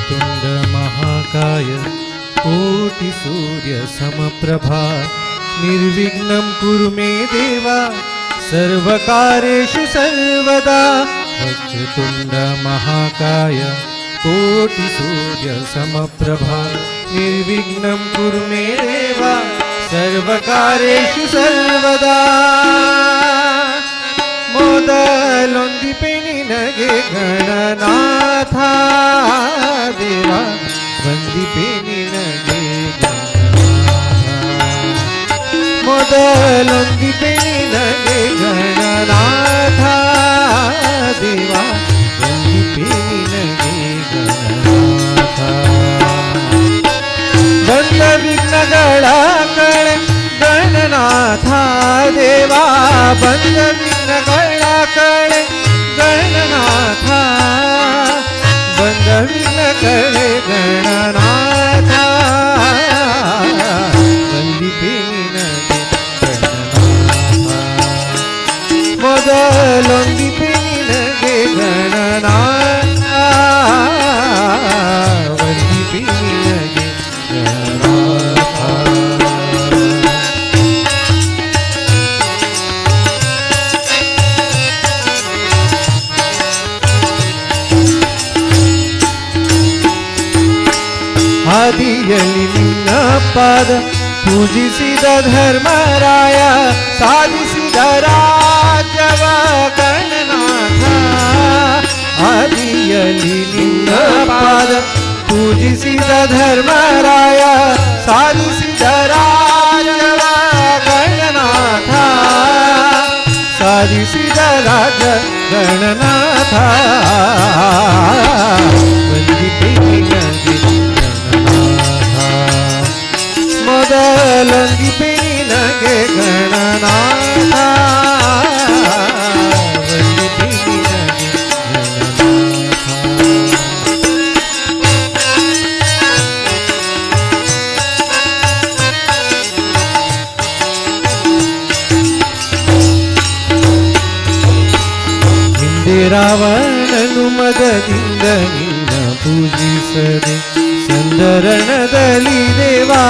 वक्रतुंड महाकाय कोटिसूर्य समप्रभा निर्विघ्नं कुरु मे देवा सर्वकार्येषु सर्वदा वक्रतुंड महाकाय कोटिसूर्य समप्रभा निर्विघ्नं कुरु मे देवा सर्वकार्येषु सर्वदा मोदलोंदिपे निनगे गणनाथ देवा वंदिपे निनगे गणनाथ मोदलोंदिपे निनगे गणनाथ देवा वंदिपे निनगे गणनाथ बंद विघ्नಗಳ ಕಳೆ गणनाथ देवा बंद विघ्नಗಳ ಕಳೆ गणनाथ बंद विघ्न ಕಳೆ गणनाथ वंदिपे निनगे गणनाथ ಮೊದಲೊಂದಿಪೆ ನಿನಗೆ ಗಣನಾಥ ವಂದಿಪೆ ನಿನಗೆ ಗಣನಾಥ ಆದಿಯಲ್ಲಿ ನಿನ್ನ ಪಾದ ಪೂಜಿಸಿದ ಧರ್ಮರಾಯ ಸಾಧಿಸಿದ ರಾಜ್ಯವ ಗಣನಾಥ ಆದಿಯಲ್ಲಿ ನಿನ್ನ ಪಾದ ಪೂಜಿಸಿದ ಧರ್ಮರಾಯ ಸಾಧಿಸಿದ ರಾಜ್ಯವ ಗಣನಾಥ ಸಾಧಿಸಿದ ರಾಜ ಗಣನಾಥ ವಂದಿಪೆ ನಿನಗೆ ಮೊದಲೊಂದಿಪೆ ನಿನಗೆ ಗಣನಾಥ ವಂದಿಪೆ ನಿನಗೆ ಹಿಂದೆ ರಾವಣನು ಮದದಿಂದ ನಿನ್ನ ಪೂಜಿಸದೆ ಸಂದರಣದಲ್ಲಿ ದೇವಾ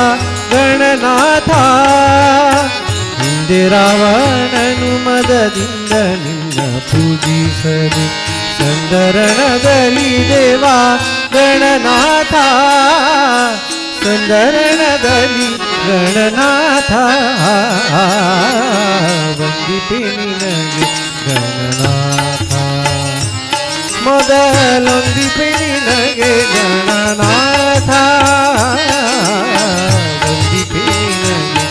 ಗಣನಾಥ ಹಿಂದೆ ರಾವಣನು ಮದದಿಂದ ನಿನ್ನ ಪೂಜಿಸದೆ ಸಂದರಣದಲ್ಲಿ ದೇವಾ ಗಣನಾಥ ಸಂದರಣದಲ್ಲಿ ಗಣನಾಥ ವಂದಿಪೆ ನಿನಗೆ ಗಣನಾಥ ಮೊದಲೊಂದಿಪೆ ನಿನಗೆ ಗಣನಾಥ ವಂದಿಪೆ ನಿನಗೆ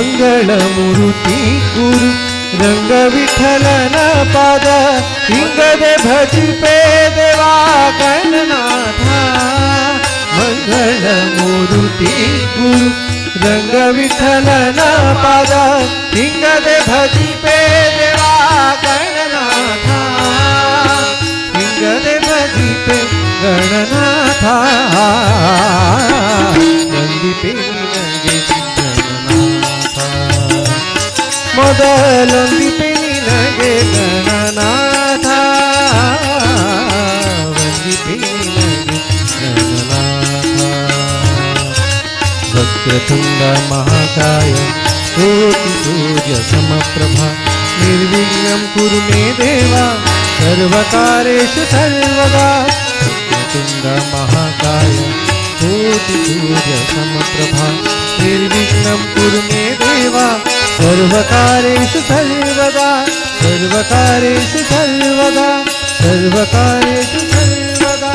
ಮಂಗಳಮೂರ್ತಿ ಗುರು ರಂಗ ವಿಠಲನ ಪಾದ ಹಿಂಗದೆ ಭಜಿಪೆ ದೇವಾ ಗಣನಾಥ ಮಂಗಳಮೂರ್ತಿ ಗುರು ರಂಗ ವಿಠಲನ ಪಾದ ಹಿಂಗದೆ ಭಜಿಪೆ ದೇವಾ ಗಣನಾಥ ಹಿಂಗದೆ ಭಜಿಪೆ ಗಣನಾಥ ವಂದಿಪೆ ನಿನಗೆ ಗಣನಾಥ ಮೊದಲೊಂದಿಪೆ ನಿನಗೆ ಗಣನಾಥ ವಂದಿಪೆ ನಿನಗೆ ಗಣನಾಥ ವಕ್ರತುಂಡ ಮಹಾಕಾಯ ಕೋಟಿಸೂರ್ಯ ಸಮಪ್ರಭಾ ನಿರ್ವಿಘ್ನಂ ಕುರು ಮೇ ದೇವಾ ಸರ್ವಕಾರ್ಯೇಷು ಸರ್ವದಾ ವಕ್ರತುಂಡ ಮಹಾಕಾಯ ಕೋಟಿಸೂರ್ಯ ಸಮಪ್ರಭಾ ನಿರ್ವಿಘ್ನಂ ಕುರು ಮೇ ದೇವಾ सर्वकार्येषु सर्वदा सर्वकार्येषु सर्वदा सर्वकार्येषु सर्वदा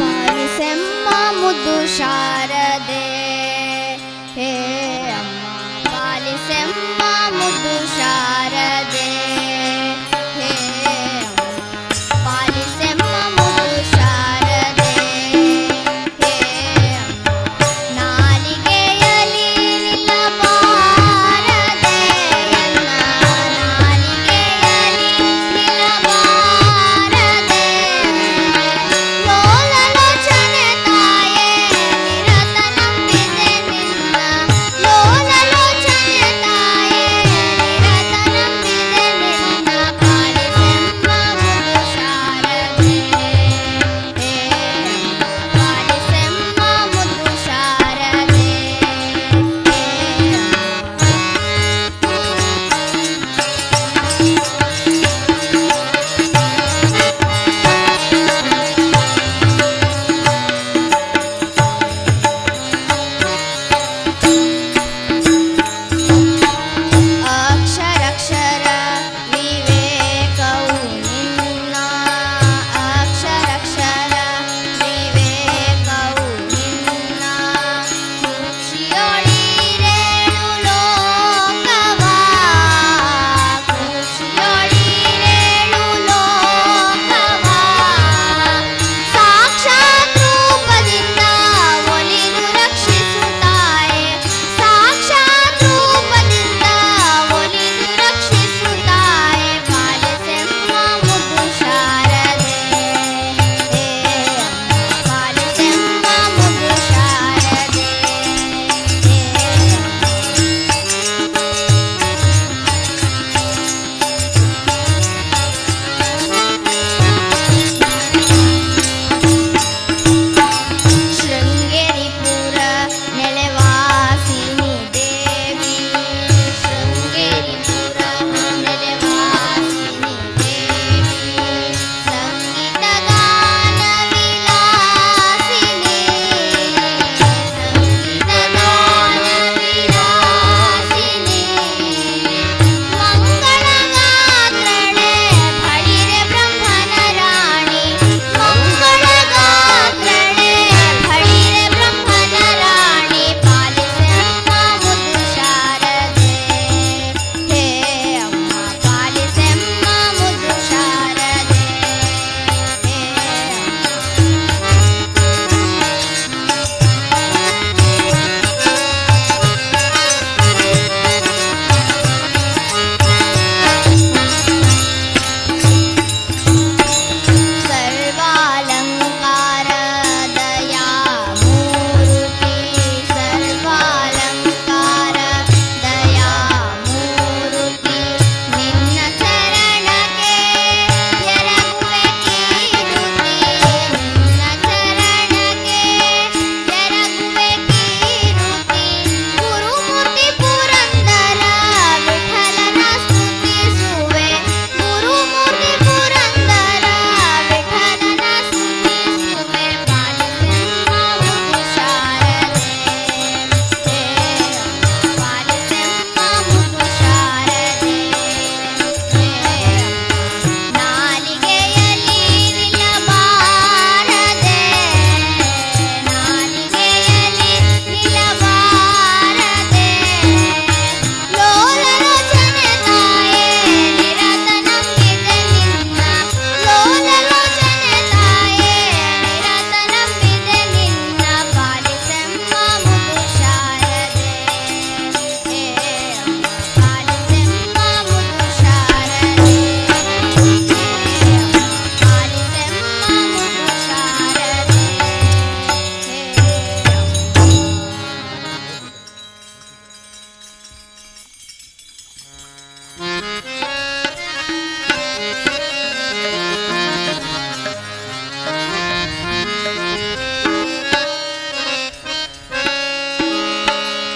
ಪಾಲಿಸೆಮ್ಮ ಮುದ್ದು ಶಾರದೆ ಹೇ ಅಮ್ಮ ಪಾಲಿಸೆಮ್ಮ ಮುದ್ದು ಶಾರದೆ ನಾಲಿಗೆಯಲ್ಲಿ ನಿನ್ನ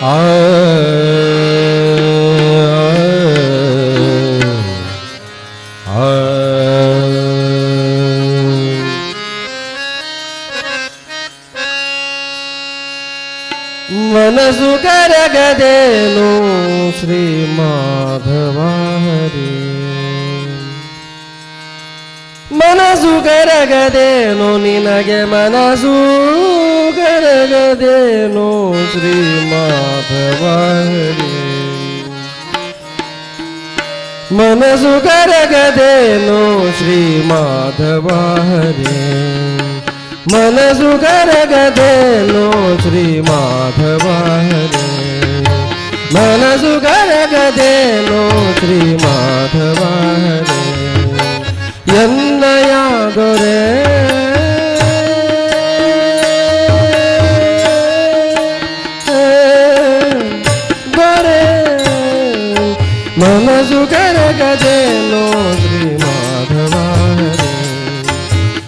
ಆ ಆ ಮನಸ್ಸು ಕರಗದೇನು ಶ್ರೀ ಮಾಧವ ಹರಿ ಮನಸ್ಸು ಕರಗದೇನು ನಿನಗೆ ಮನಸ್ಸು ಕರಗದೇನು ಶ್ರೀ ಮಾಧವ ಹರಿ ಮನಸ್ಸು ಕರಗದೇನು ಶ್ರೀ ಮಾಧವ ಹರಿ ಮನಸ್ಸು ಕರಗದೇನು ಶ್ರೀ ಮಾಧವ ಹರಿ ಮನಸ್ಸು ಕರಗದೇನು ಶ್ರೀ ಮಾಧವ ಹರಿ ಎನ್ನಯ ದೊರೆ ದೊರೆ ಮನಸ್ಸು ಕರಗದೇನು ಶ್ರೀ ಮಾಧವ ಹರಿ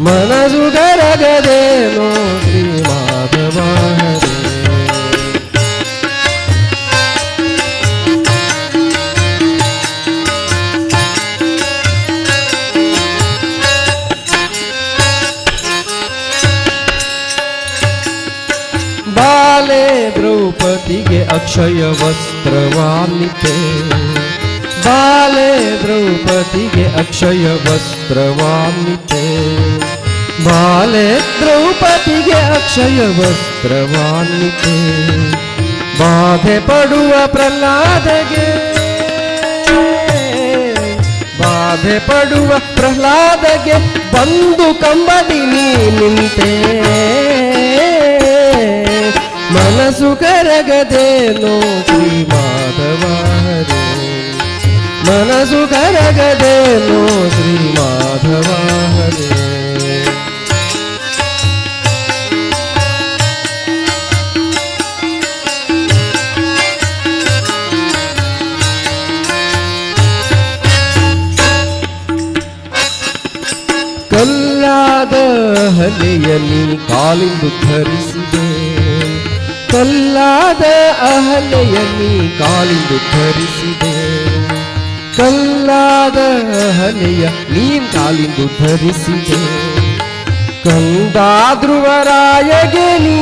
ಮನಸ್ಸು ಕರಗದೇನು ಶ್ರೀ ಮಾಧವ ಹರಿ ಬಾಲೆ ದ್ರೌಪದಿಗೆ ಅಕ್ಷಯ ವಸ್ತ್ರವಾನ್ನಿತೆ ಬಾಲೆ ದ್ರೌಪದಿಗೆ ಅಕ್ಷಯ ವಸ್ತ್ರವಾನ್ನಿತೆ ಬಾಲೆ ದ್ರೌಪದಿಗೆ ಅಕ್ಷಯ ವಸ್ತ್ರವಾನ್ನಿತೆ ಬಾಧೆ ಪಡುವ ಪ್ರಹ್ಲಾದಗೆ ಬಾಧೆ ಪಡುವ ಪ್ರಹ್ಲಾದಗೆ ಬಂದು ಕಂಬದಿ ನೀ ನಿಂತೆ ಮನಸ್ಸು ಕರಗದೇನು ಶ್ರೀ ಮಾಧವ ಹರಿ ಮನಸ್ಸು ಕರಗದೇನು ಶ್ರೀ ಮಾಧವ ಹರಿ ಕಲ್ಲಾದ ಹಲೆಯಲ್ಲಿ ಕಾಲಿಂದು ಧರಿಸಿದೆ ಕಲ್ಲಾದ ಅಹಲೆಯಲ್ಲಿ ಕಾಲಿಂದು ಧರಿಸಿದೆ ಕಲ್ಲಾದ ಹಲೆಯ ನೀನ್ ಕಾಲಿಂದು ಧರಿಸಿದೆ ಕಂದ ಧ್ರುವರಾಯಗೆ ನೀ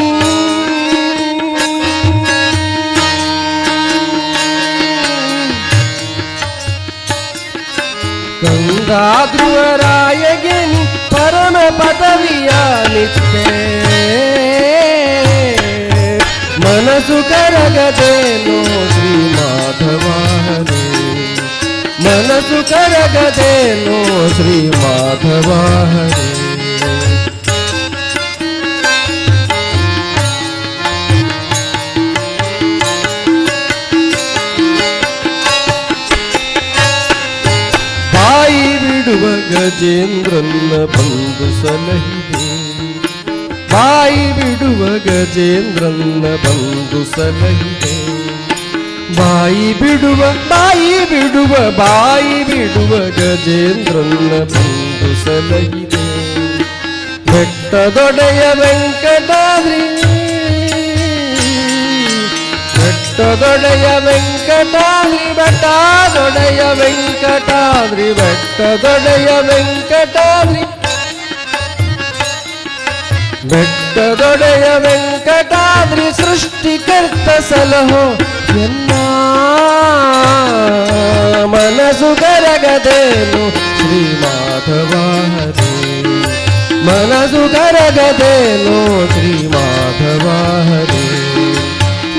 ಕಂದ ಧ್ರುವರಾಯಗೆ ನೀ ಪರಮ ಪದವಿಯ ನಿತ್ಯ ಮನಸ್ಸು ಕರಗದೇನು ಶ್ರೀ ಮಾಧವ ಹರಿ ಮನಸ್ಸು ಕರಗದೇನು ಶ್ರೀ ಮಾಧವ ಹರಿ ಬಾಯಿ ಬಿಡುವ ಗಜೇಂದ್ರನ್ನ ಬಂದು ಸಲಹಿದೆ ಬಾಯಿ ಬಿಡುವ ಗಜೇಂದ್ರನ್ನ ಬಂದು ಸಲಹಿದೆ ಬಾಯಿ ಬಿಡುವ ಗಜೇಂದ್ರನ್ನ ಬಂದು ಸಲಹಿದೆ ಬೆಟ್ಟದೊಡೆಯ ವೆಂಕಟಾದ್ರಿ ಬೆಟ್ಟದೊಡೆಯ ವೆಂಕಟಾದ್ರಿ ಬೆಟ್ಟದೊಡೆಯ ವೆಂಕಟಾದ್ರಿ ಬೆಟ್ಟದೊಡೆಯ ವೆಂಕಟಾದ್ರಿ ಬೆಟ್ಟದೊಡೆಯ ವೆಂಕಟಾದ್ರಿ ಸೃಷ್ಟಿಕರ್ತ ಸಲಹೋ ಎನ್ನ ಮನಸ್ಸು ಕರಗದೇನು ಶ್ರೀ ಮಾಧವ ಹರಿ ಮನಸ್ಸು ಕರಗದೇನು ಶ್ರೀ ಮಾಧವ ಹರಿ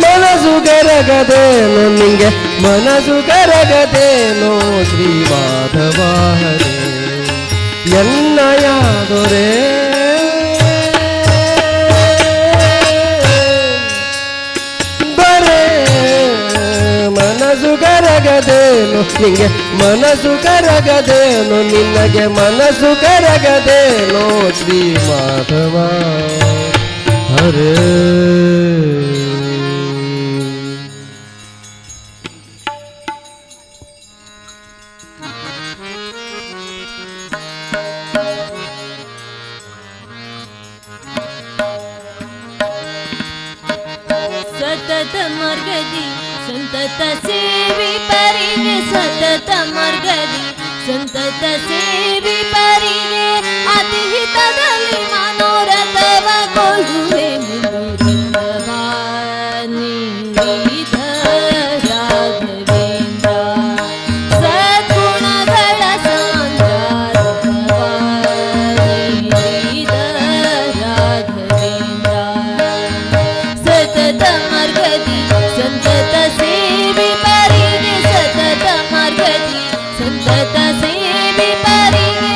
ಮನಸ್ಸು ಕರಗದೇನು ನಿಂಗೆ ಮನಸ್ಸು ಕರಗದೇನು ಶ್ರೀ ಮಾಧವ ಹರಿ ಎನ್ನಯ ದೊರೆ ಮನಸ್ಸು ಕರಗದೇನು ನಿಂಗೆ ಮನಸ್ಸು ಕರಗದೇನು ನಿನಗೆ ಮನಸ್ಸು ಕರಗದೇನು ಶ್ರೀ ಮಾಧವ ಹರೇ ಸತತ ಮಾರ್ಗದ सेवी परीने सतत मार्गदी संतत सेवी परीने अतिहितದಲ್ಲಿ मनोरथವ ಕೊಳ್ಳುವೆ ಮುಂದುವರಿದವಾನಿ ಶ್ರೀಧ ರಾಘವೇಂದ್ರ ಸದ್ಗುಣಗಳ ಸಾಂದ್ರವಾನಿ ಶ್ರೀಧ ರಾಘವೇಂದ್ರ ಸತತ ಮಾರ್ಗದಿ ಸಂತತ ಸೇವಿ ಪರಿಗೆ ಸತತ ಮಾರ್ಗದಿ ಸಂತತ ಸೇವಿ ಪರಿಗೆ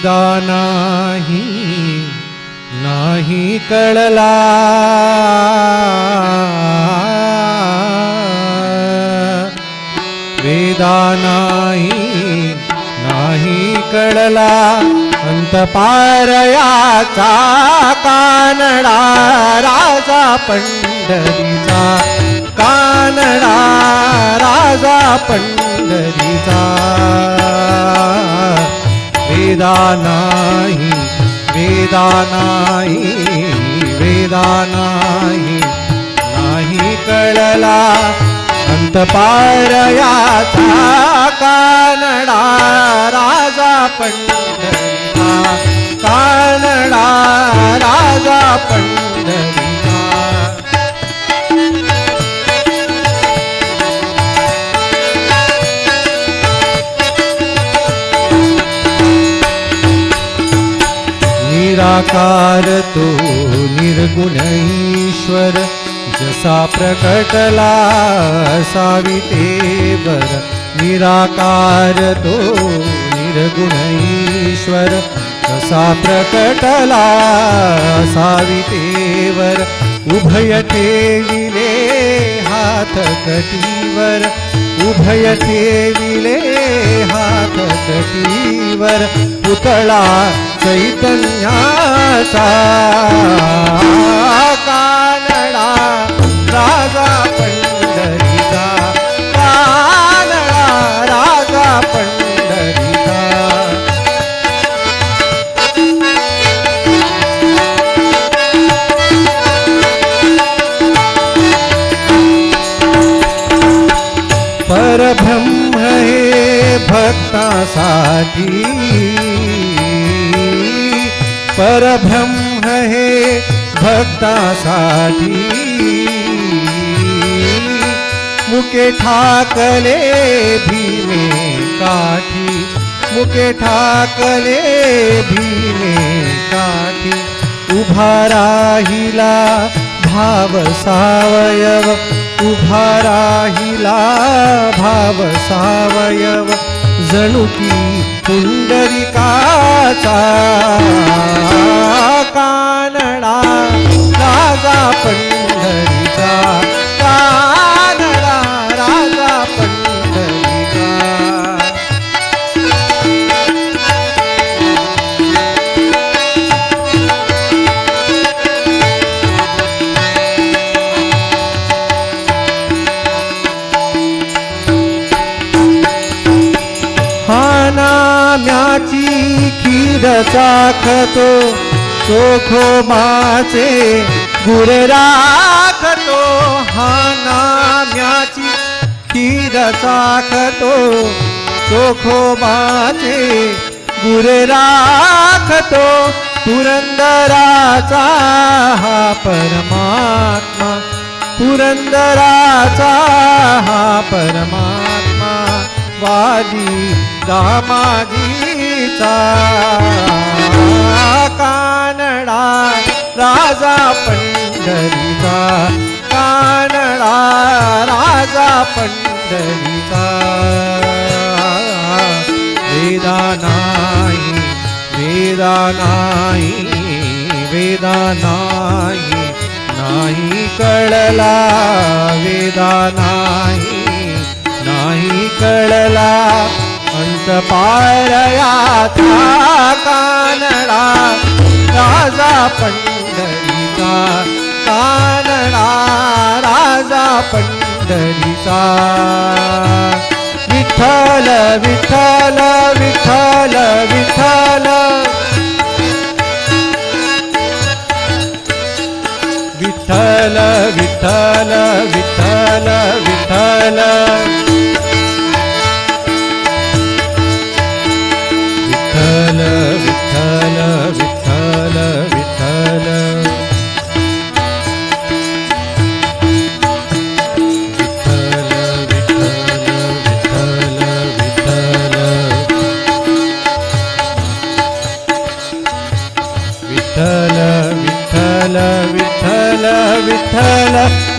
वेदा नाही नाही कळला वेदा नाही नाही कळला अंतपारयाचा कानडा राजा पंढरीचा कानडा राजा पंढरीचा वेदा नाही वेदा नाही वेदा नाही नाही कळला अंतपारयाचा कानडा राजा पंढरीचा कानडा राजा पंढरीचा निराकार तो निर्गुण ईश्वर जसा प्रकटला सावितेवर निराकार तो निर्गुण ईश्वर जसा प्रकटला सावितेवर उभय ठेविले हात कटीवर उभय ठेविले हात कटीवर पुतळा चैतन्याचा कानडा राजा पंढरीचा कानडा राजा पंढरीचा परब्रह्म हे भक्तासाठी परब्रह्म हे भक्तासाठी मुके ठाकले भीमे काठी मुके ठाकले भीमे काठी उभा राहिला भाव सावयव उभा राहिला भाव सावयव जणुकी पुंडरिकाचा कानडा राजा पंढरीचा कानडा राजा पंढरीचा नाम्याची खीर चाखतो चोखोबाचे गुर राखतो हा नाम्याची खीर चाखतो चोखोबाचे गुर राखतो पुरंदराचा हा परमात्मा पुरंदराचा हा परमात्मा वादी दामाजीचा कानडा राजा पंढरीचा कानडा राजा पंढरीचा वेदा नाही वेदा नाही वेदा नाही नाही कळला वेदा नाही नाही कळला अंतपारयाचा कानडा राजा पंढरीचा कानडा राजा पंढरीचा विठ्ठल विठ्ठल विठ्ठल विठ्ठल विठ्ठल विठ्ठल विठ्ठल विठ्ठल विठ्ठल विठ्ठल विठ्ठल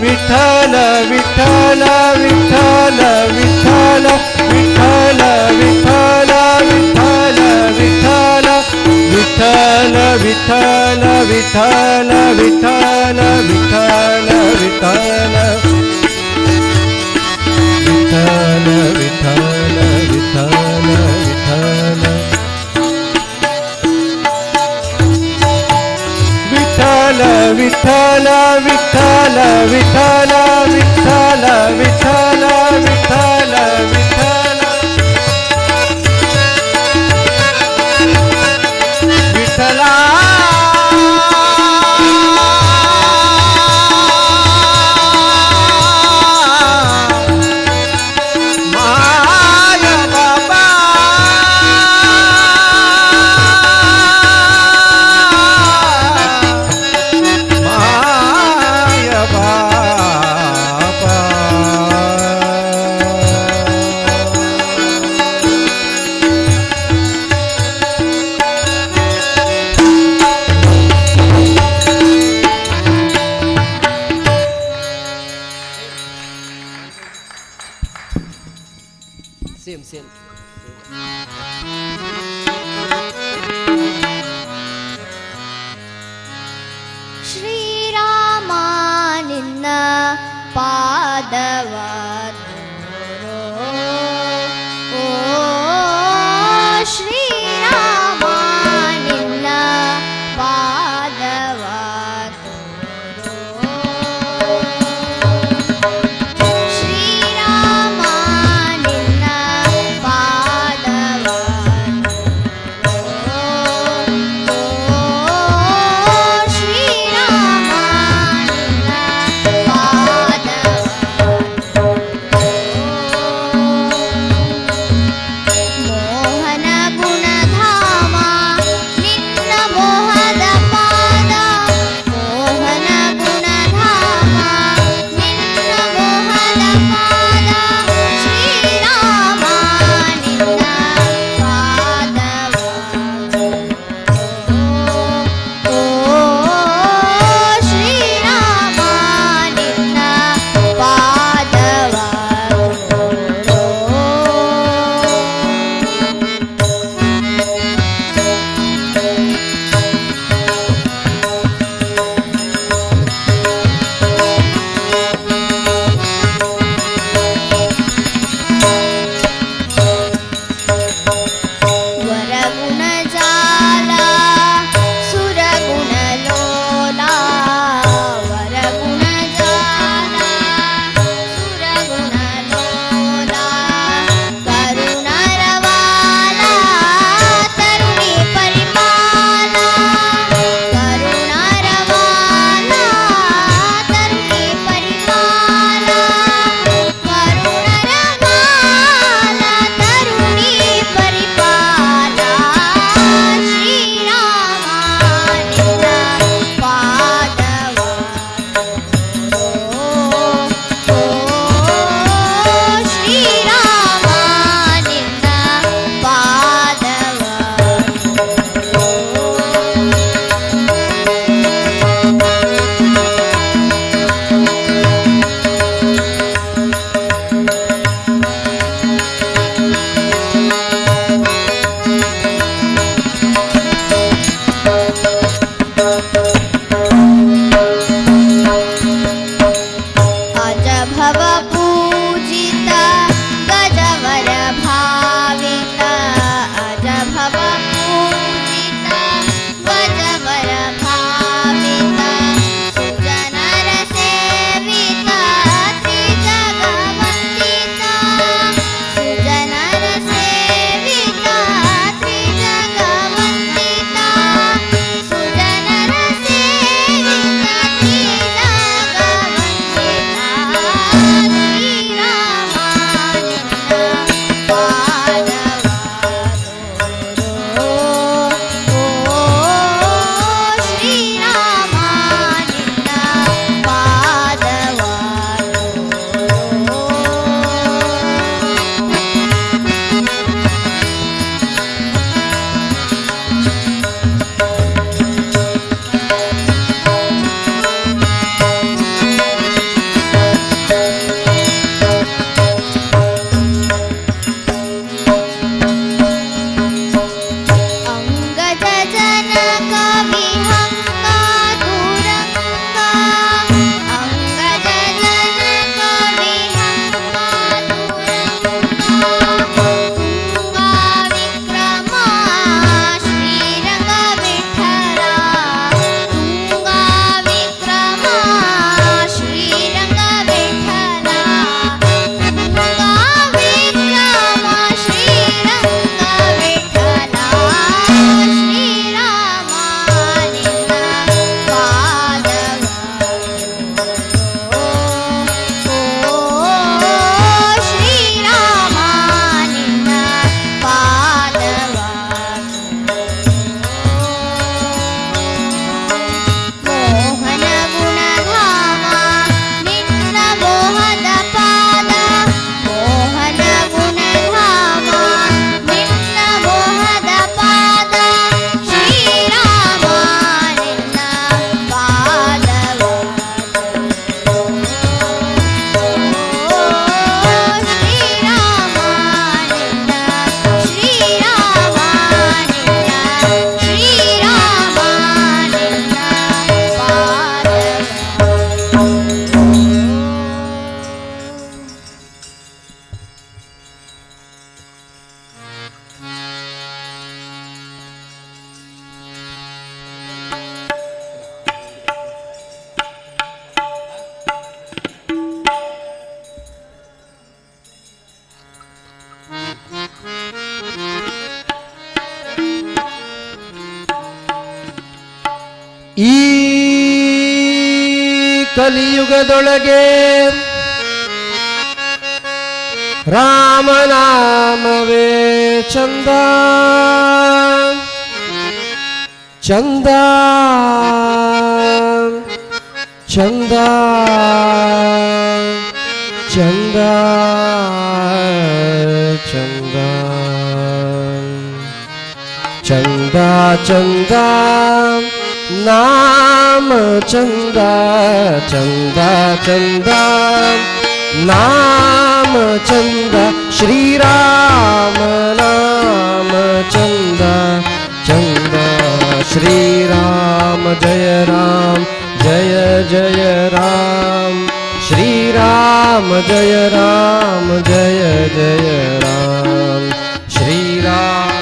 विठ्ठल विठ्ठल विठ्ठल विठ्ठल विठ्ठल विठ्ठल विठ्ठल विठ्ठल ವಿಠಲ ವಿಠಲ ವಿಠಲ ವಿಠಲ ವಿಠಲ ವಿಠಲ ವಿಠಲ ವಿಠಲ ವಿಠಲ ವಿಠಲ ವಿಠಲ ವಿಠಲ ವಿಠಲ ವಿಠಲ ವಿಠಲ ವಿಠಲ ವಿಠಲ ಮಾಯ ಬಾಬಾ ಮಾಯ ಬಾಬಾ ಸೇಮ್ ಸೇಮ್ ಶ್ರೀರಾಮ ನಿನ್ನ ಪಾದವ ತೋರೋ. ಓ ಶ್ರೀರಾಮ ನಿನ್ನ ಪಾದವ ತೋರೋ. ಶ್ರೀರಾಮ ನಿನ್ನ ಪಾದವ ತೋರೋ. ಓ ಶ್ರೀರಾಮ ನಿನ್ನ ಪಾದವ ಕಲಿಯುಗದೊಳಗೆ ರಾಮನಾಮವೇ ಚಂದ ಚಂದ ಚಂದ ಚಂದ ಚಂದ ಚಂದ ಚಂದ ನಾಮ ಚಂದ ಚಂದ ಚಂದ ನಾಮ ಚಂದ ಶ್ರೀರಾಮ ನಾಮ ಚಂದ ಚಂದ ಶ್ರೀರಾಮ ಜಯ ರಾಮ ಜಯ ಜಯ ರಾಮ ಶ್ರೀರಾಮ ಜಯ ರಾಮ ಜಯ ಜಯ ರಾಮ ಶ್ರೀರಾಮ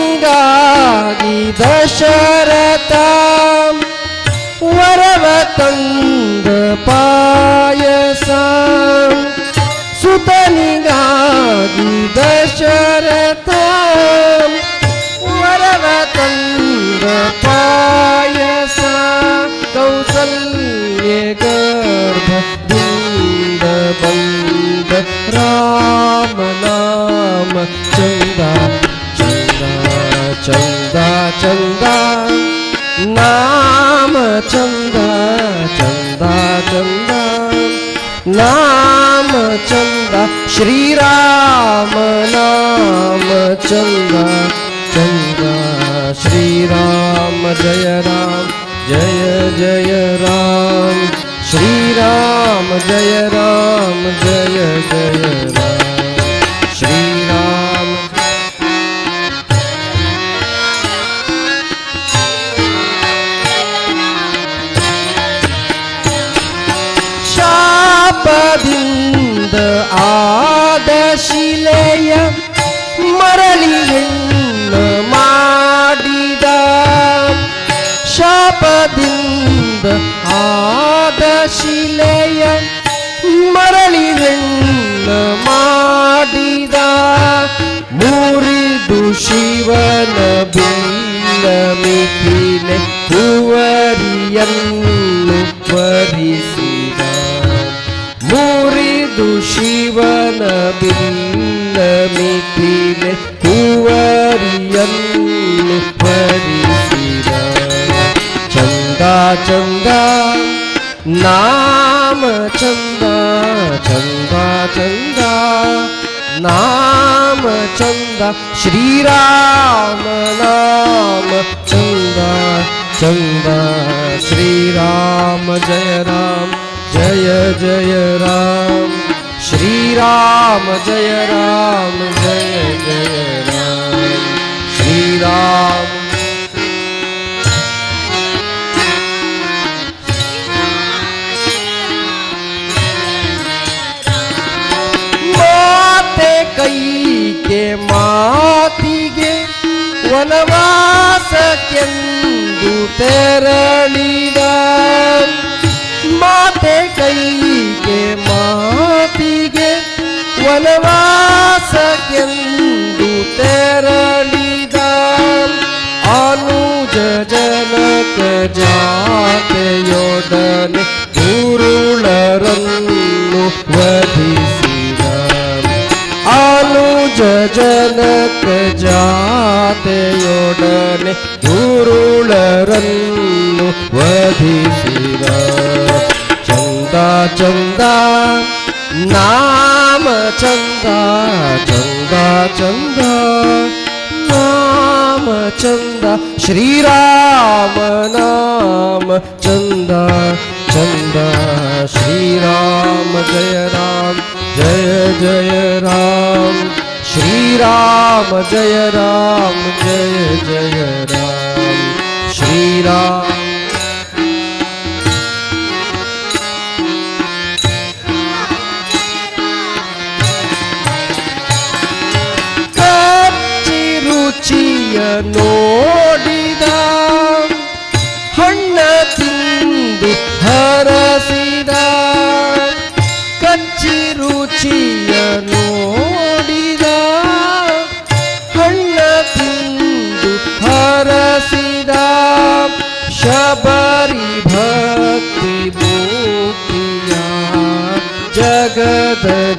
ಸುತನಿಗಾಗಿ ದಶರಥ ವರವ ತಂದ ಪಾಯಸ ಸುತನಿಗಾಗಿ ದಶರಥ ವರವ ತಂದ ಪಾಯಸ ಕೌಸಲ್ಯ ಗರ್ಭದಿಂದ ಬಂದ ರಾಮ ನಾಮ ಚಂದ ಚಂದ ಚಂದ ಚಂದ ನಾಮ ಚಂದ ಚಂದ ಚಂದ ನಾಮ ಚಂದ ಶ್ರೀರಾಮ ನಾಮ ಚಂದ ಚಂದ ಶ್ರೀರಾಮ ಜಯ ರಾಮ ಜಯ ಜಯ ರಾಮ ಶ್ರೀರಾಮ ಜಯ ರಾಮ ಜಯ ಜಯ ರಾಮ ಶ್ರೀರಾಮ ಶಾಪದಿಂದ ಆದ ಶಿಲೆಯ ಮರಳಿ ಹೆಣ್ಣು ಮಾಡಿದ ಶಾಪದಿಂದ ಆದ ಶಿಲೆಯ ಮರಳಿ ಹೆಣ್ಣು ಮಾಡಿದ ಮುರಿದು ಶಿವನ ಬಿಲ್ಲ ಮಿಥಿಲೆ ಕುವರಿಯನ್ನು ವರಿಸಿದ ಮುರಿದು ಶಿವನ ಬಿಲ್ಲ ಮಿಥಿಲೆ ಕುವರಿಯನ್ನು ವರಿಸಿದ ಚಂದ ಚಂದ ನಾಮ ಚಂದ ಚಂದ ಚಂದ ನಾಮ ಚಂದ ಶ್ರೀರಾಮ ನಾಮ ಚಂದ ಚಂದ ಶ್ರೀರಾಮ ಜಯ ರಾಮ ಜಯ ಜಯ ರಾಮ ಶ್ರೀರಾಮ ಜಯ ರಾಮ ಜಯ ಜಯ ರಾಮ ಶ್ರೀರಾಮ ಕೈಗೆ ಮಾತಿಗೆ ವನವಾಸಕ್ಕೆಂದು ತೆರಳಿದ ಮಾತೆ ಕೈಗೆ ಮಾತಿಗೆ ವನವಾಸಕ್ಕೆಂದು ತೆರಳಿದ ಅನುಜ ಜನಕ ಜಾತೆಯೊಡನೆ ಉರುಳರನ್ನು ವಧಿಸಿದ ಅನುಜ ಜನಕ ಜಾತೆಯೊಡನೆ ಉರುಳರನ್ನು ವಧಿಸಿದ ಚಂದ ಚಂದ ನಾಮ ಚಂದ ಚಂದ ಚಂದ ನಾಮ ಚಂದ ಶ್ರೀರಾಮ ನಾಮ ಚಂದ ಚಂದ ಶ್ರೀರಾಮ ಜಯ ರಾಮ ಜಯ ಜಯ ರಾಮ ಶ್ರೀರಾಮ ಜಯ ರಾಮ ಜಯ ಜಯ ರಾಮ ಶ್ರೀರಾಮ ಕಚ್ಚಿ ರುಚಿಯ ನೋಡಿದ ಹಣ್ಣ ತಿಂದು ಹರಸಿದ ಕಚ್ಚಿ ರುಚಿಯ ನೋಡಿ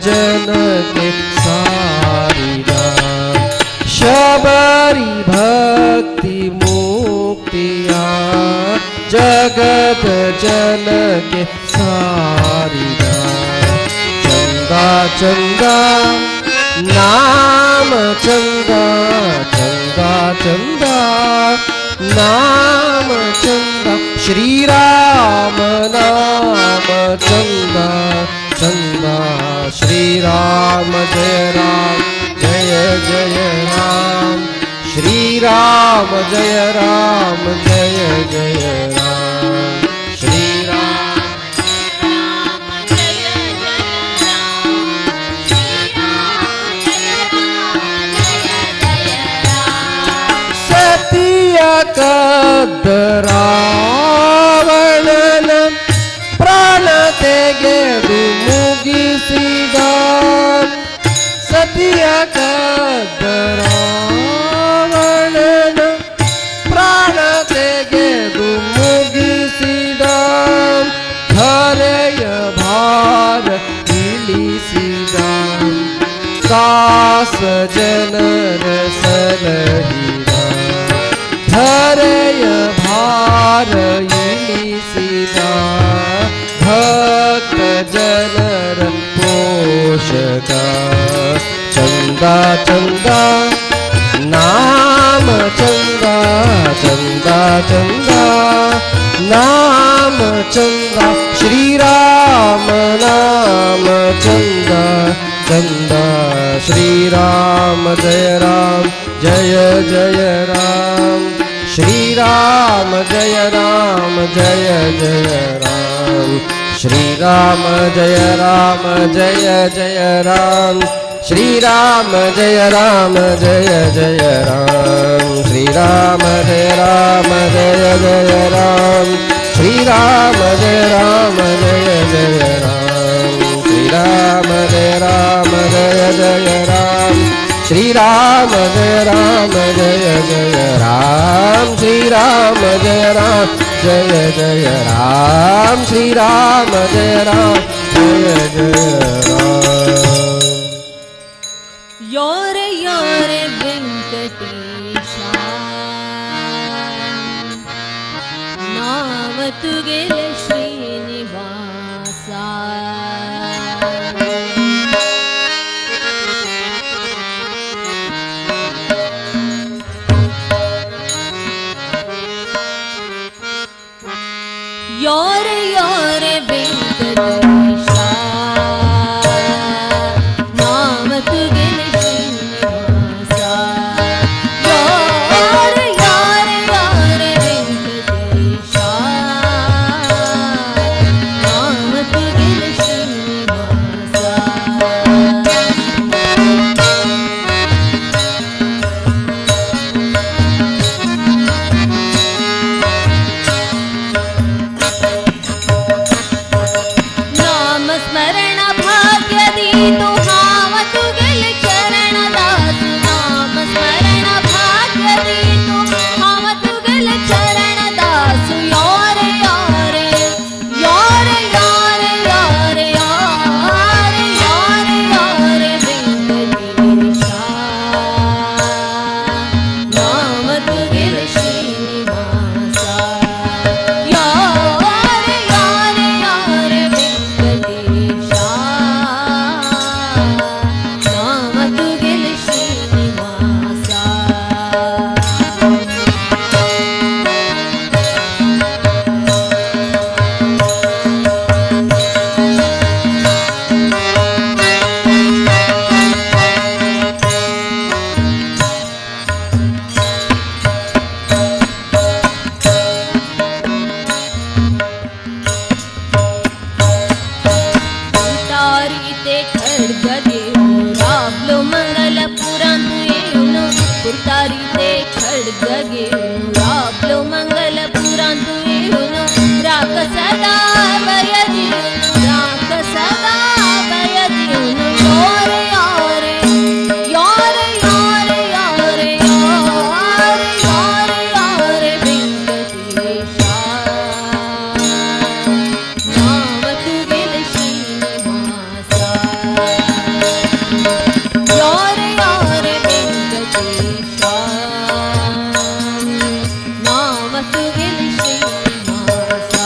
जन के सारी नाम शबरी भक्ति मुक्तिया जगत जन के सारी नाम चंदा चंदा नाम चंदा चंदा चंदा नाम चंदा श्री राम नाम चंदा चंदा श्री राम जय जय राम श्री राम जय राम जय जय राम श्री राम ಕದ್ದರಾವಣನ ಪ್ರಾಣ ತೆಗೆದು ಮುಗಿಸಿದ ಸತಿಯ ಕದ್ದರಾವಣನ ಪ್ರಾಣ ತೆಗೆದು ಮುಗಿಸಿದ ಧರೆಯ ಭಾರ ಇಳಿಸಿದ ದಾಸ ಜನರ ಸಲಹಿದ ಧರೆಯ ಭಾರ ಇಳಿಸಿದ ಭಕ್ತ ಜನರ ಪೋಷಕ ಚಂದ ಚಂದ ನಾಮ ಚಂದ ಚಂದ ಚಂದ ನಾಮ ಚಂದ ಶ್ರೀರಾಮ ನಾಮ ಚಂದ ಚಂದ ಶ್ರೀರಾಮ ಜಯ ಜಯ ರಾಮ श्रीराम जय जय राम श्रीराम जय जय राम श्रीराम जय जय राम श्रीराम जय जय राम श्रीराम जय जय राम श्रीराम जय जय राम श्रीराम जय जय राम श्रीराम जय जय राम श्रीराम जय जय राम योरे योरे वेंकटेशा नाव तुगेले श्रीनिवासा योरे योरे वेंकटेशा नाम तुगेले श्रीनिवासा ವೆಂಕಟೇಶ ನಾಮ ತುಗಿಲಿ ಶ್ರೀನಿವಾಸ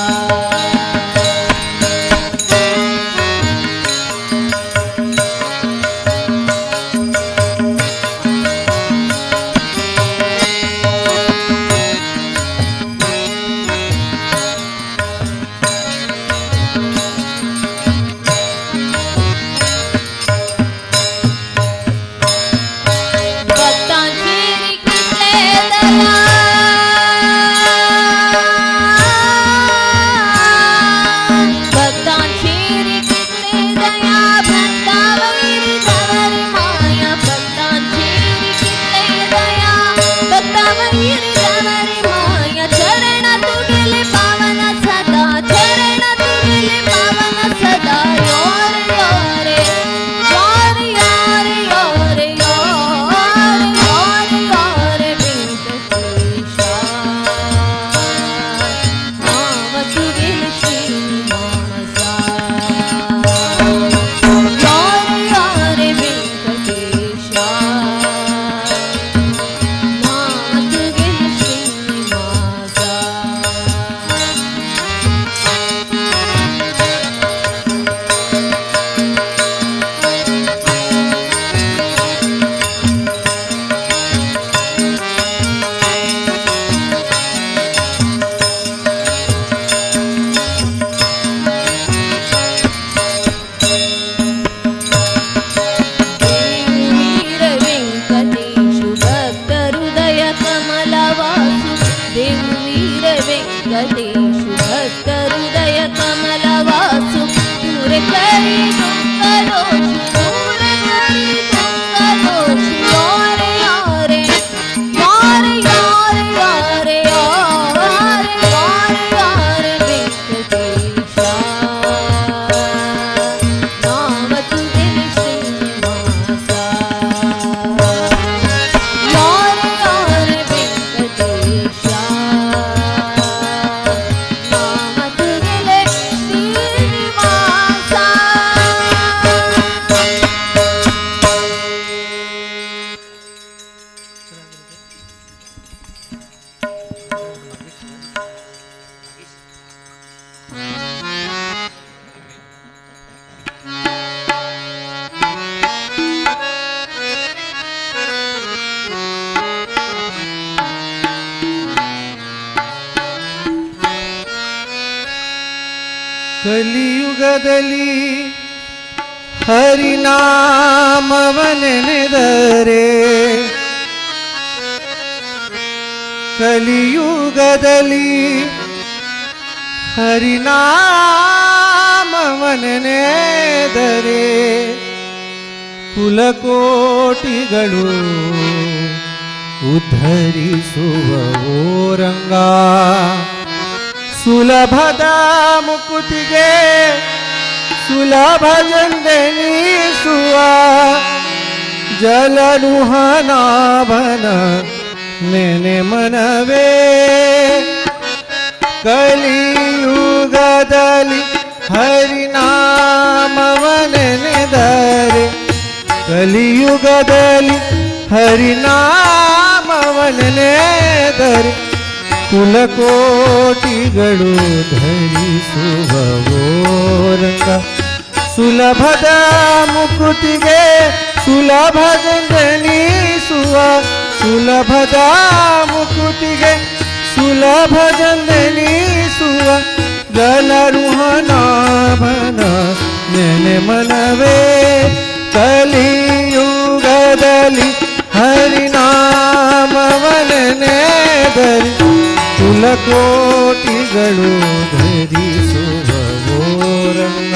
ವೆಂಕಟೇಶು ಭಕ್ತ ಹೃದಯ ಕಮಲವಾಸು ದೂರ ಕರಿ ದುಃಖದೋಷು ದೂರ ಕರಿ ದುಃಖದೋಷು ಯಾರೆ ಯಾರೆ ಯಾರೆ ಯಾರೆ ಯಾರೆ ಯಾರೆ ಯಾರೆ ವೆಂಕಟೇಶ ನಾಮ ತುಗಿಲಿ ಶ್ರೀನಿವಾಸ ಯಾರೆ ಯಾರೆ ವೆಂಕಟೇಶ ನಾಮ ತುಗಿಲಿ ಶ್ರೀನಿವಾಸ ಕಲಿಯುಗದಲ್ಲಿ ಹರಿನಾಮವನೆನೆದರೆ ಕಲಿಯುಗದಲ್ಲಿ ಹರಿನಾಮವನೆನೆದರೆ ಕುಲಕೋಟಿಗಳು ಉದ್ಧರಿಸುವ ಓರಂಗ ಸುಲಭದ ಮುಕುತಿಗೆ ಸುಲಭಜಂದೆನಿಸುವ ಜಲನುಹನಾಭನ ನೆನೆ ಮನವೇ ಕಲಿಯುಗದಲ್ಲಿ ಹರಿನಾಮವನೆನೆದರೆ ಕಲಿಯುಗದಲ್ಲಿ ಹರಿನಾಮವನೆನೆದರೆ ಕುಲಕೋಟಿಗಳು ಧರಿಸುವ ಓರಂಗ ಸುಲಭದ ಮುಕುತಿಗೆ ಸುಲಭಜಂದೆನಿಸುವ ಸುಲಭದ ಮುಕುತಿಗೆ ಸುಲಭಜಂದೆನಿಸುವ ಜಲರುಹನಾಭನ ನೆನೆ ಮನವೇ ಕಲಿಯುಗದಲ್ಲಿ ಹರಿನಾಮವನೆನೆದರೆ ಕುಲಕೋಟಿಗಳು ಧರಿಸುವ ಓರಂಗ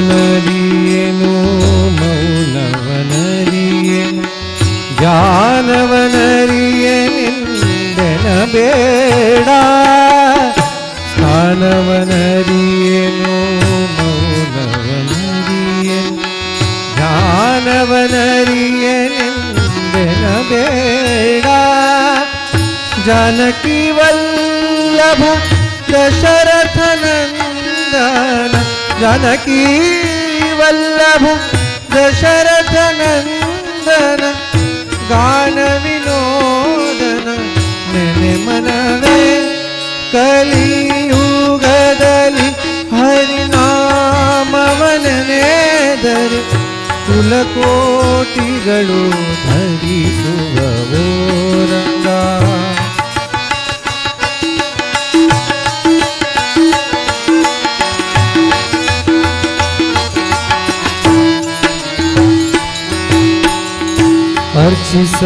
ಸ್ನಾನವನರಿಯೇನು ಮೌನವನರಿಯೇನು ಜ್ಞಾನವನರಿಯನೆಂದೆನ ಬೇಡ ಸ್ನಾನವನರಿಯೇನು ಮೌನವನರಿಯೇನು ಜ್ಞಾನವನರಿಯನೆಂದೆನ ಬೇಡ जानकी वल्लभ दशरथ नंदन जानकी वल्लभ दशरथ नंदन गान विनोदन ನೆನೆ ಮನವೇ ಕಲಿಯುಗದಲ್ಲಿ ಹರಿನಾಮವನೆನೆದರೆ ಕುಲಕೋಟಿಗಳು ಧರಿಸುವವೋ ರಂಗ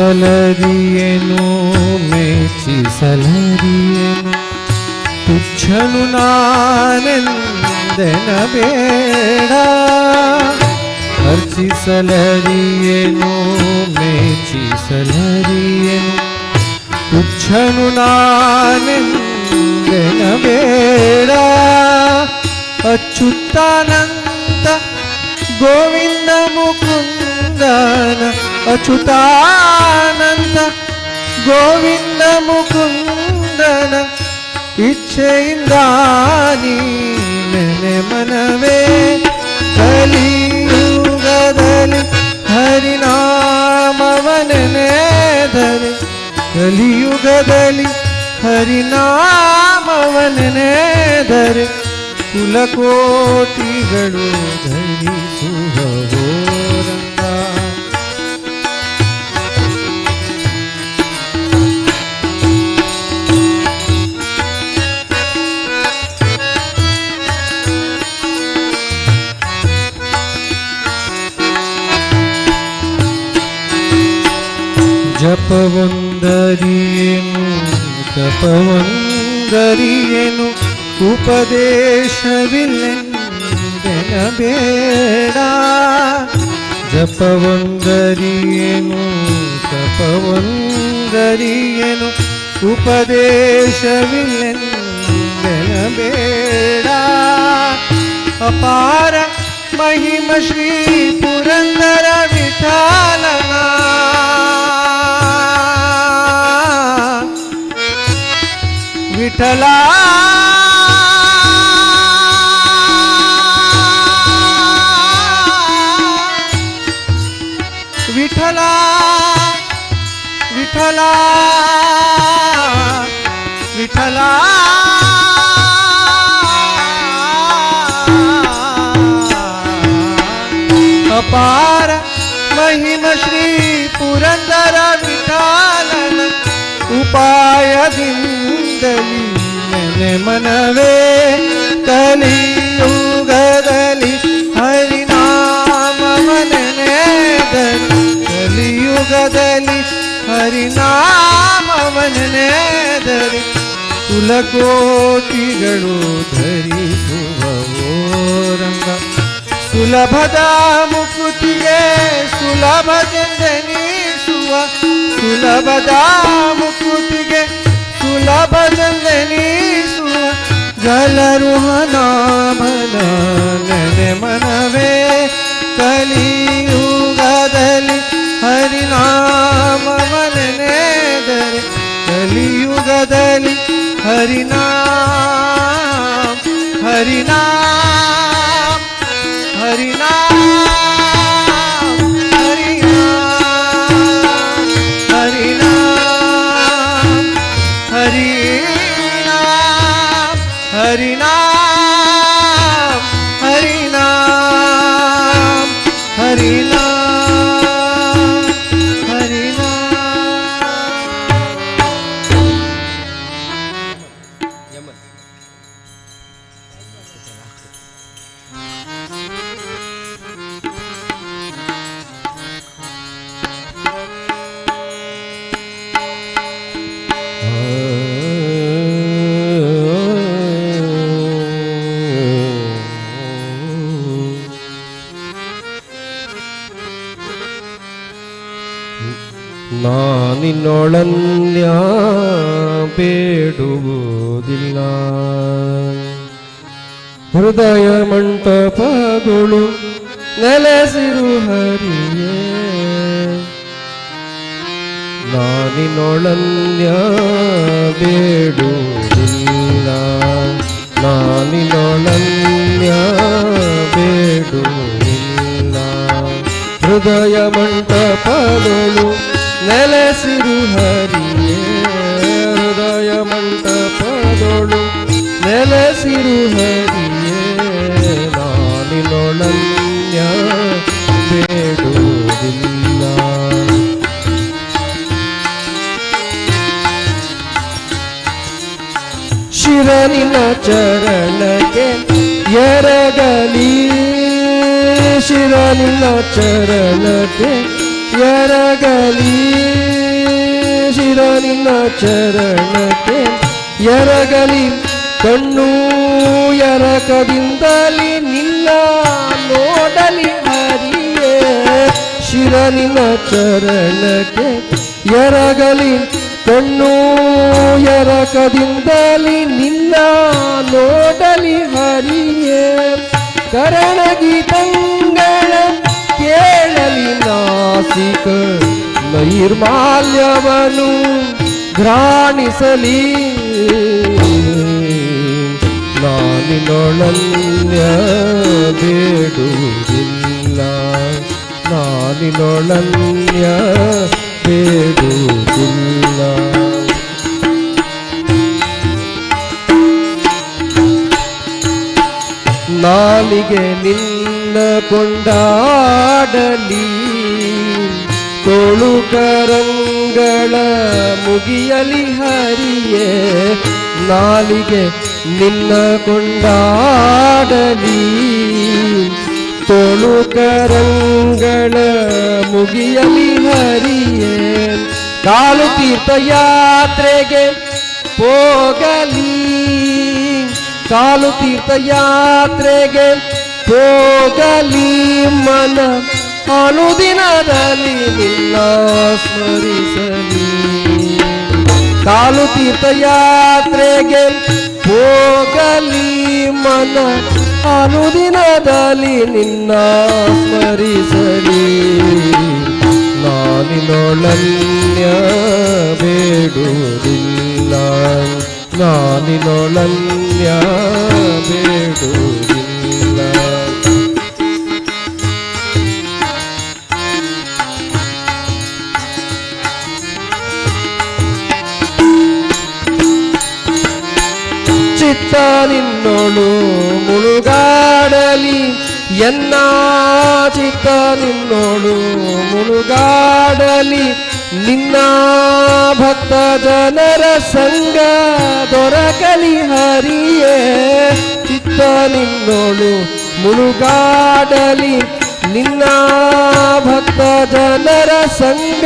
ಅರ್ಚಿಸಲರಿಯೇನು ಮೆಚ್ಚಿಸಲರಿಯೇನು ತುಚ್ಛನು ನಾನೆಂದೆನಬೇಡ ಅರ್ಚಿಸಲರಿಯೇನು ಮೆಚ್ಚಿಸಲರಿಯೇನು ತುಚ್ಛನು ನಾನೆಂದೆನಬೇಡ ಅಚ್ಯುತಾನಂದ ಗೋವಿಂದ ಮುಕುಂದನ ಅಚ್ಯುತಾನಂದ ಗೋವಿಂದ ಮುಕುಂದನ ಇಚ್ಛೆಯಿಂದ ನೀನೆ ಮನವೇ ಕಲಿಯುಗದಲ್ಲಿ ಹರಿನಾಮವನೆನೆದರೆ ಕಲಿಯುಗದಲ್ಲಿ ಹರಿನಾಮವನೆನೆದರೆ ಕುಲಕೋಟಿಗಳು ಧರಿಸುವವೋ ರಂಗ ಜಪವೊಂದರಿಯೇನು ತಪವೊಂದರಿಯೇನು ಉಪದೇಶವಿಲ್ಲೆಂದೆನಬೇಡ ಜಪವೊಂದರಿಯೇನು ತಪವೊಂದರಿಯೇನು ಉಪದೇಶವಿಲ್ಲೆಂದೆನಬೇಡ ಅಪಾರ ಮಹಿಮ ಶ್ರೀ ಪುರಂದರ ವಿಠಲನ ವಿಠಲ ವಿಠಲ ವಿಠಲ ವಿಠಲ ಅಪಾರ ಮಹಿಮ ಶ್ರೀ ಪುರಂದರ ವಿಠಲನ ಉಪಾಯದಿಂದಲಿ ನೆನೆ ಮನವೇ ಕಲಿಯುಗದಲ್ಲಿ ಹರಿನಾಮವನೆನೆದರೆ ಕಲಿಯುಗದಲ್ಲಿ ಹರಿನಾಮವನೆನೆದರೆ ಕುಲಕೋಟಿಗಳು ಧರಿಸುವವೋ ರಂಗ ಸುಲಭದ ಮುಕುತಿಗೆ ಸುಲಭದೆಂದೆನಿಸುವ ಸುಲಭದ ಮುಕುತಿಗೆ ಸುಲಭದೆಂದೆನಿಸುವ ಜಲರುಹನಾಭನ ನೆನೆ ಮನವೇ ಕಲಿಯುಗದಲ್ಲಿ ಹರಿನಾಮವನೆನೆದರೆ ಕಲಿಯುಗದಲ್ಲಿ ಹರಿನಾಮ ಹರಿನಾಮ ಹರಿನಾಮ ಹರಿನಾಮ ಹರಿನಾಮ ಹರಿನಾಮ ಹರಿನಾಮ ಹರಿನಾಮ ನಾನಿನ್ನೊಳನ್ಯ ಬೇಡುವುದಿಲ್ಲ ಹೃದಯ ಮಂಟಪಗಳು ನೆಲೆಸಿರು ಹರಿಯೇ ನಾನಿನ್ನೊಳನ್ಯ ಬೇಡುವುದಿಲ್ಲ ನಾನಿನೊಳನ್ಯ ಬೇಡುವುದಿಲ್ಲ ಹೃದಯ ಮಂಟಪದೊಳು ನೆಲೆಸಿರು ಹರಿಯೇ ಹೃದಯ ಮಂಟಪದೊಳು ನೆಲೆಸಿರು ಹರಿಯೇ ನಾನಿನೊಳನ್ಯ ಬೇಡುವುದಿಲ್ಲ ಶಿರನಿನ ಚರಣಕ್ಕೆ ಎರಗಲಿ ಶಿರನಿನ ಚರಣಕ್ಕೆ ಎರಗಲಿ ಶಿರನಿನ ಚರಣಕ್ಕೆ ಎರಗಲಿ ಕಣ್ಣು ಎರಕದಿಂದಲಿ ನಿನ್ನ ನೋಡಲಿ ಹರಿಯೇ ಶಿರನಿನ ಚರಣಕ್ಕೆ ಎರಗಲಿ ಕಣ್ಣು ಎರಕದಿಂದಲಿ ನಿನ್ನ ನೋಡಲಿ ಹರಿಯೇ ಕರಣಗೀತಂಗಳ ಕೇಳಲಿ ನಾಸಿಕ ನೈರ್ಮಾಲ್ಯವನು ಘ್ರಾಣಿಸಲಿ ನಾನಿನೊಳನ್ಯ ಬೇಡುವುದಿಲ್ಲ ನಾನಿನೊಳನ್ಯ ಬೇಡುವುದಿಲ್ಲ ನಾಲಿಗೆ ನಿನ್ನ ಕೊಂಡಾಡಲಿ ತೋಳುಕರಂಗಳ ಮುಗಿಯಲಿ ಹರಿಯೇ ನಾಲಿಗೆ ನಿನ್ನ ಕೊಂಡಾಡಲಿ ತೋಳುಕರಂಗಳ ಮುಗಿಯಲಿ ಹರಿಯೇ ಕಾಲು ತೀರ್ಥಯಾತ್ರೆಗೆ ಹೋಗಲಿ ಕಾಲು ತೀರ್ಥಯಾತ್ರೆಗೆ ಹೋಗಲಿ ಮನ ಅನುದಿನದಲ್ಲಿ ನಿನ್ನ ಸ್ಮರಿಸಲಿ ಕಾಲು ತೀರ್ಥಯಾತ್ರೆಗೆ ಹೋಗಲಿ ಮನ ಅನುದಿನದಲ್ಲಿ ನಿನ್ನ ಸ್ಮರಿಸಲಿ ನಾನಿನೊಳನ್ಯ ಬೇಡುವುದಿಲ್ಲ ನಾನಿನೊಳನ್ಯ ಬೇಡುವುದಿಲ್ಲ ಚಿತ್ತ ನಿನ್ನೋಳು ಮುಳುಗಾಡಲಿ ಎನ್ನ ಚಿತ್ತ ನಿನ್ನೋಳು ಮುಳುಗಾಡಲಿ ನಿನ್ನ ಭಕ್ತ ಜನರ ಸಂಗ ದೊರಕಲಿ ಹರಿಯೇ ಚಿತ್ತ ನಿನ್ನೋಳು ಮುಳುಗಾಡಲಿ ನಿನ್ನ ಭಕ್ತ ಜನರ ಸಂಗ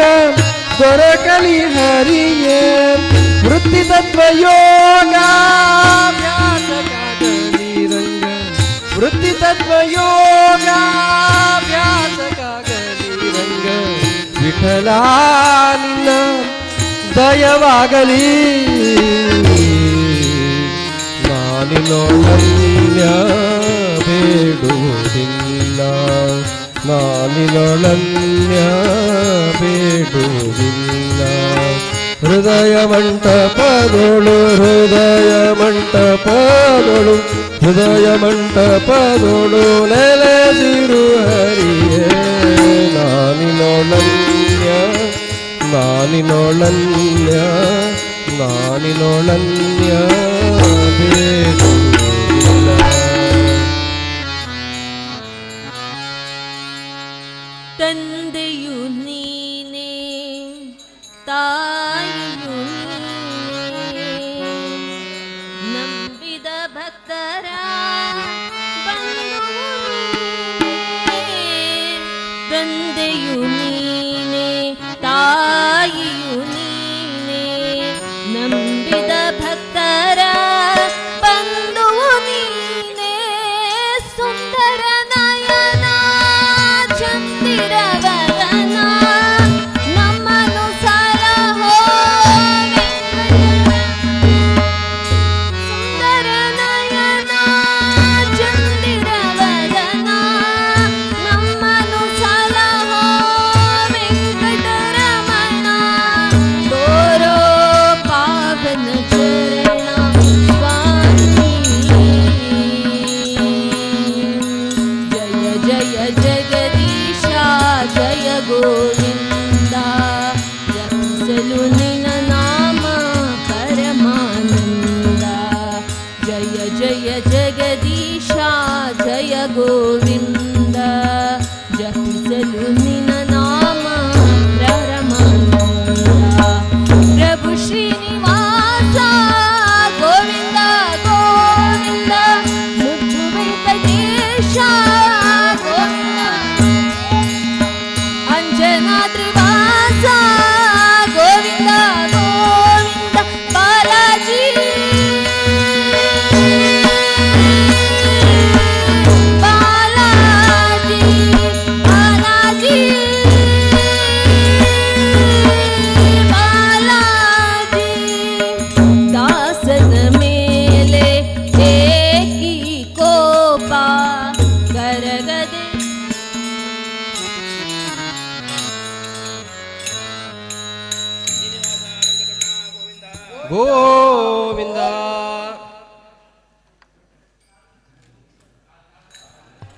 ದೊರಕಲಿ ಹರಿಯೇ ವೃತ್ತಿ ತತ್ವ ಯೋಗ ರಂಗ ವೃತ್ತಿ ತತ್ವ ಯೋಗ ವ್ಯಾಸಕಾಗಲಿ ರಂಗ ವಿಠಲ ನಿನ್ನ ದಯವಾಗಲಿ ನಾನಿನೊಳನ್ಯ ಬೇಡುವುದಿಲ್ಲ ನಾನಿನೊಳನ್ಯ ಬೇಡುವುದಿಲ್ಲ ಹೃದಯ ಮಂಟಪದೊಳು ಹೃದಯ ಮಂಟಪದೊಳು ಹೃದಯ ಮಂಟಪದೊಳು ನೆಲೆಸಿರು ಹರಿಯೇ ನಾನಿನೊಳನ್ಯ ನಾನಿನೊಳನ್ಯ ನಾನಿನೊಳನ್ಯ ಬೇಡುವುದಿಲ್ಲ ತಂದೆಯು ನೀನೇ ತಾಯಿಯು ನೀನೇ ನಂಬಿದ ಭಕ್ತರ ಬಂಧುವು ನೀನೇ. ತಂದೆಯು ನೀನೇ ತಾಯಿಯು ನೀನೇ ನಂಬಿದ ಭಕ್ತರ ಗೋವಿಂದ